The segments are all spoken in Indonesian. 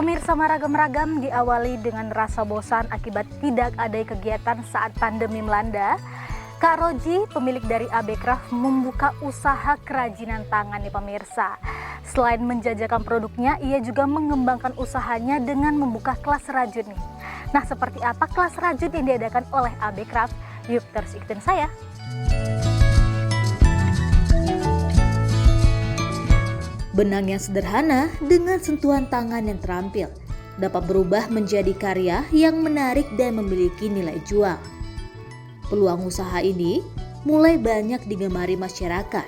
Pemirsa Maragam-Ragam diawali dengan rasa bosan akibat tidak ada kegiatan saat pandemi melanda. Kak Roji, pemilik dari AB Craft, membuka usaha kerajinan tangan nih pemirsa. Selain menjajakan produknya, ia juga mengembangkan usahanya dengan membuka kelas rajut nih. Nah, seperti apa kelas rajut yang diadakan oleh AB Craft? Yuk terus ikutin saya. Benang yang sederhana dengan sentuhan tangan yang terampil dapat berubah menjadi karya yang menarik dan memiliki nilai jual. Peluang usaha ini mulai banyak digemari masyarakat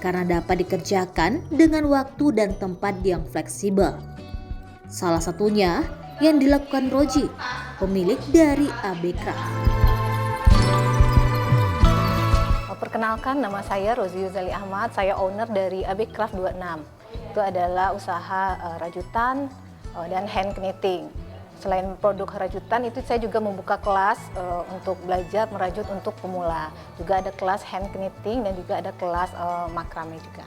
karena dapat dikerjakan dengan waktu dan tempat yang fleksibel. Salah satunya yang dilakukan Roji, pemilik dari AB Craft. Perkenalkan, nama saya Rozi Yuzali Ahmad, saya owner dari AB Craft 26. Itu adalah usaha rajutan dan hand knitting. Selain produk rajutan, itu saya juga membuka kelas untuk belajar merajut untuk pemula. Juga ada kelas hand knitting dan juga ada kelas makrame juga.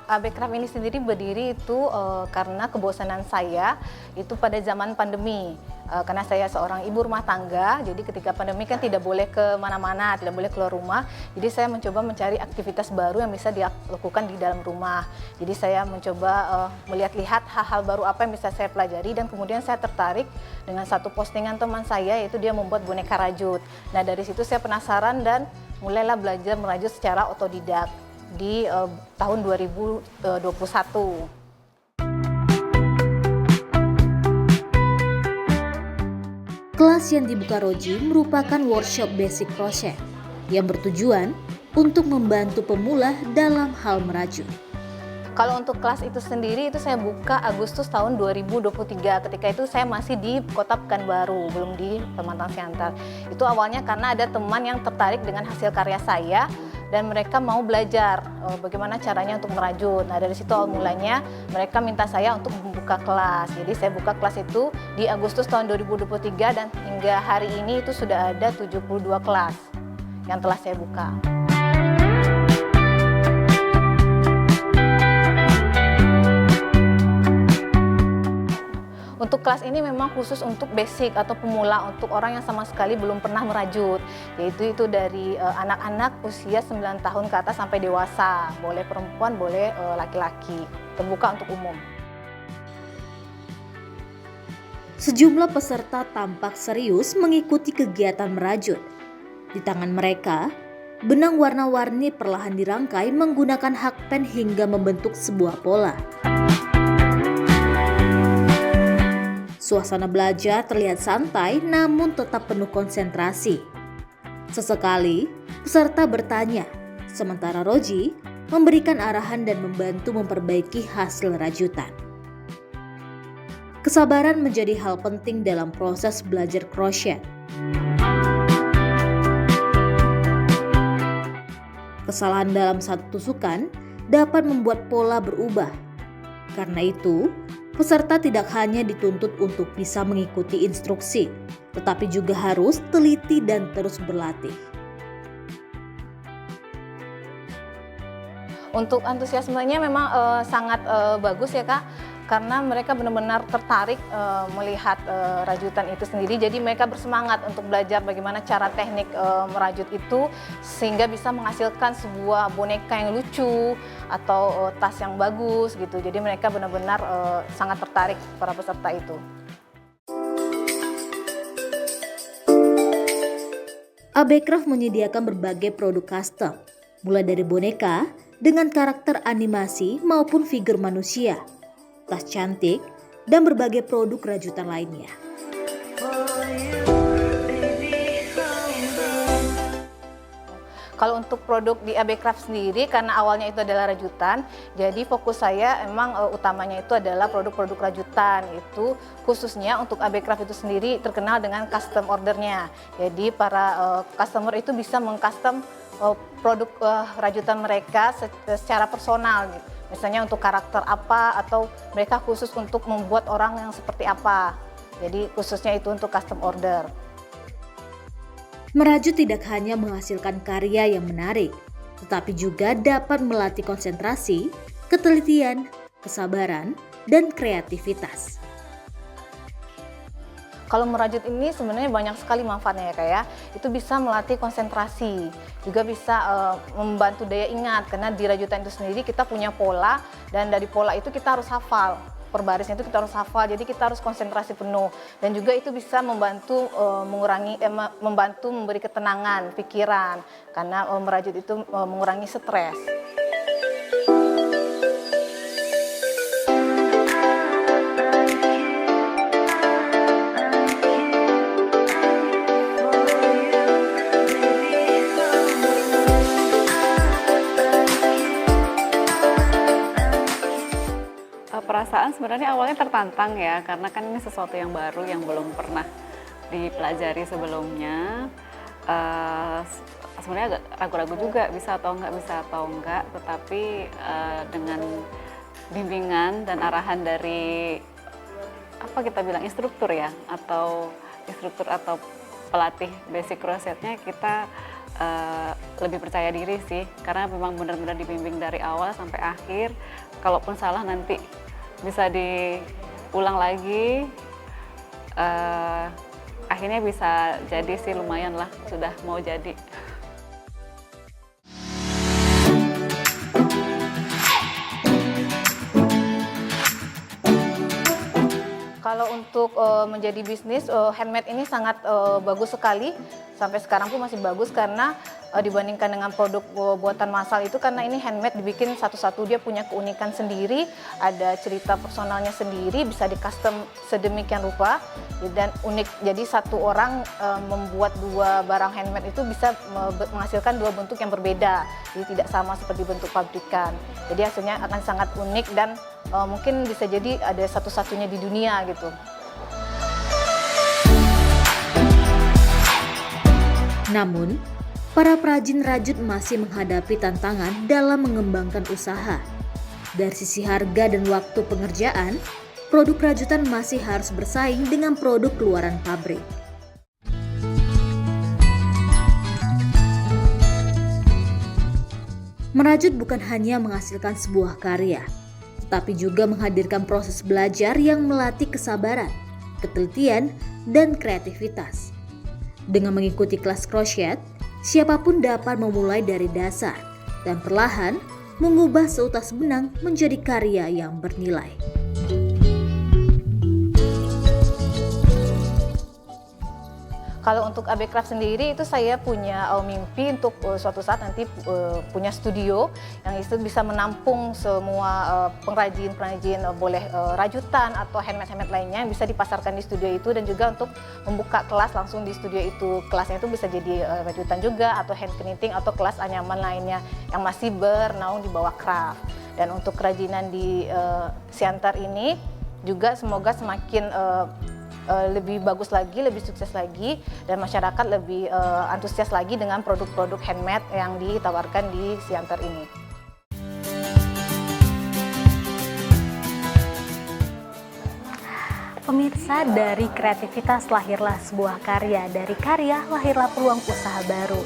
AB Craft ini sendiri berdiri itu karena kebosanan saya itu pada zaman pandemi. Karena saya seorang ibu rumah tangga, jadi ketika pandemi kan tidak boleh ke mana-mana, tidak boleh keluar rumah. Jadi saya mencoba mencari aktivitas baru yang bisa dilakukan di dalam rumah. Jadi saya mencoba melihat-lihat hal-hal baru apa yang bisa saya pelajari, dan kemudian saya tertarik dengan satu postingan teman saya, yaitu dia membuat boneka rajut. Nah, dari situ saya penasaran dan mulailah belajar merajut secara otodidak di tahun 2021. Kelas yang dibuka Roji merupakan workshop basic crochet yang bertujuan untuk membantu pemula dalam hal merajut. Kalau untuk kelas itu sendiri itu saya buka Agustus tahun 2023. Ketika itu saya masih di Kota Pekanbaru, belum di Pematang Siantar. Itu awalnya karena ada teman yang tertarik dengan hasil karya saya dan mereka mau belajar bagaimana caranya untuk merajut. Nah, dari situ awal mulanya mereka minta saya untuk membuka kelas. Jadi saya buka kelas itu di Agustus tahun 2023 dan hingga hari ini itu sudah ada 72 kelas yang telah saya buka. Untuk kelas ini memang khusus untuk basic atau pemula, untuk orang yang sama sekali belum pernah merajut. Yaitu itu dari anak-anak usia 9 tahun ke atas sampai dewasa. Boleh perempuan, boleh laki-laki. Terbuka untuk umum. Sejumlah peserta tampak serius mengikuti kegiatan merajut. Di tangan mereka, benang warna-warni perlahan dirangkai menggunakan hakpen hingga membentuk sebuah pola. Suasana belajar terlihat santai namun tetap penuh konsentrasi. Sesekali, peserta bertanya, sementara Roji memberikan arahan dan membantu memperbaiki hasil rajutan. Kesabaran menjadi hal penting dalam proses belajar crochet. Kesalahan dalam satu tusukan dapat membuat pola berubah. Karena itu, peserta tidak hanya dituntut untuk bisa mengikuti instruksi, tetapi juga harus teliti dan terus berlatih. Untuk antusiasmenya memang sangat bagus ya Kak, karena mereka benar-benar tertarik melihat rajutan itu sendiri. Jadi mereka bersemangat untuk belajar bagaimana cara teknik merajut itu sehingga bisa menghasilkan sebuah boneka yang lucu atau tas yang bagus gitu. Jadi mereka benar-benar sangat tertarik para peserta itu. AB Craft menyediakan berbagai produk custom, mulai dari boneka dengan karakter animasi maupun figur manusia, tas cantik, dan berbagai produk rajutan lainnya. Kalau untuk produk di AB Craft sendiri, karena awalnya itu adalah rajutan, jadi fokus saya emang utamanya itu adalah produk-produk rajutan. Itu khususnya untuk AB Craft itu sendiri terkenal dengan custom ordernya. Jadi para customer itu bisa mengcustom produk rajutan mereka secara personal gitu. Misalnya untuk karakter apa, atau mereka khusus untuk membuat orang yang seperti apa. Jadi khususnya itu untuk custom order. Merajut tidak hanya menghasilkan karya yang menarik, tetapi juga dapat melatih konsentrasi, ketelitian, kesabaran, dan kreativitas. Kalau merajut ini sebenarnya banyak sekali manfaatnya ya Kak ya. Itu bisa melatih konsentrasi, juga bisa membantu daya ingat, karena di rajutan itu sendiri kita punya pola, dan dari pola itu kita harus hafal. Per barisnya itu kita harus hafal, jadi kita harus konsentrasi penuh. Dan juga itu bisa membantu membantu memberi ketenangan pikiran, karena merajut itu mengurangi stres. Perasaan sebenarnya awalnya tertantang ya, karena kan ini sesuatu yang baru yang belum pernah dipelajari sebelumnya. Sebenarnya agak ragu-ragu juga bisa atau enggak, tetapi dengan bimbingan dan arahan dari apa kita bilang instruktur atau pelatih basic crosetnya, kita lebih percaya diri sih, karena memang benar-benar dibimbing dari awal sampai akhir. Kalaupun salah nanti bisa diulang lagi, akhirnya bisa jadi sih, lumayan lah, sudah mau jadi. Kalau untuk menjadi bisnis, handmade ini sangat bagus sekali. Sampai sekarang pun masih bagus, karena dibandingkan dengan produk buatan massal itu, karena ini handmade dibikin satu-satu, dia punya keunikan sendiri, ada cerita personalnya sendiri, bisa di custom sedemikian rupa dan unik. Jadi satu orang membuat dua barang handmade itu bisa menghasilkan dua bentuk yang berbeda, jadi tidak sama seperti bentuk pabrikan. Jadi hasilnya akan sangat unik, dan mungkin bisa jadi ada satu-satunya di dunia gitu. Namun, para perajin rajut masih menghadapi tantangan dalam mengembangkan usaha. Dari sisi harga dan waktu pengerjaan, produk rajutan masih harus bersaing dengan produk keluaran pabrik. Merajut bukan hanya menghasilkan sebuah karya, tetapi juga menghadirkan proses belajar yang melatih kesabaran, ketelitian, dan kreativitas. Dengan mengikuti kelas crochet, siapapun dapat memulai dari dasar dan perlahan mengubah seutas benang menjadi karya yang bernilai. Kalau untuk AB Craft sendiri itu saya punya mimpi untuk suatu saat nanti punya studio yang itu bisa menampung semua pengrajin boleh rajutan atau handmade lainnya yang bisa dipasarkan di studio itu, dan juga untuk membuka kelas langsung di studio itu. Kelasnya itu bisa jadi rajutan juga, atau hand knitting, atau kelas anyaman lainnya yang masih bernaung di bawah craft. Dan untuk kerajinan di Siantar ini juga semoga semakin lebih bagus lagi, lebih sukses lagi, dan masyarakat lebih antusias lagi dengan produk-produk handmade yang ditawarkan di Siantar ini. Pemirsa, dari kreativitas lahirlah sebuah karya, dari karya lahirlah peluang usaha baru.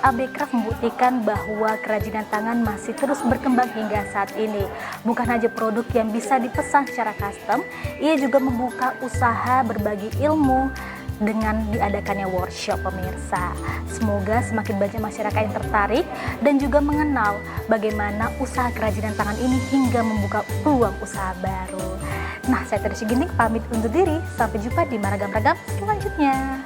AB Craft membuktikan bahwa kerajinan tangan masih terus berkembang hingga saat ini. Bukan hanya produk yang bisa dipesan secara custom, ia juga membuka usaha berbagi ilmu dengan diadakannya workshop, pemirsa. Semoga semakin banyak masyarakat yang tertarik dan juga mengenal bagaimana usaha kerajinan tangan ini hingga membuka peluang usaha baru. Nah, saya Teresa Ginting pamit undur diri. Sampai jumpa di Maragam Ragam selanjutnya.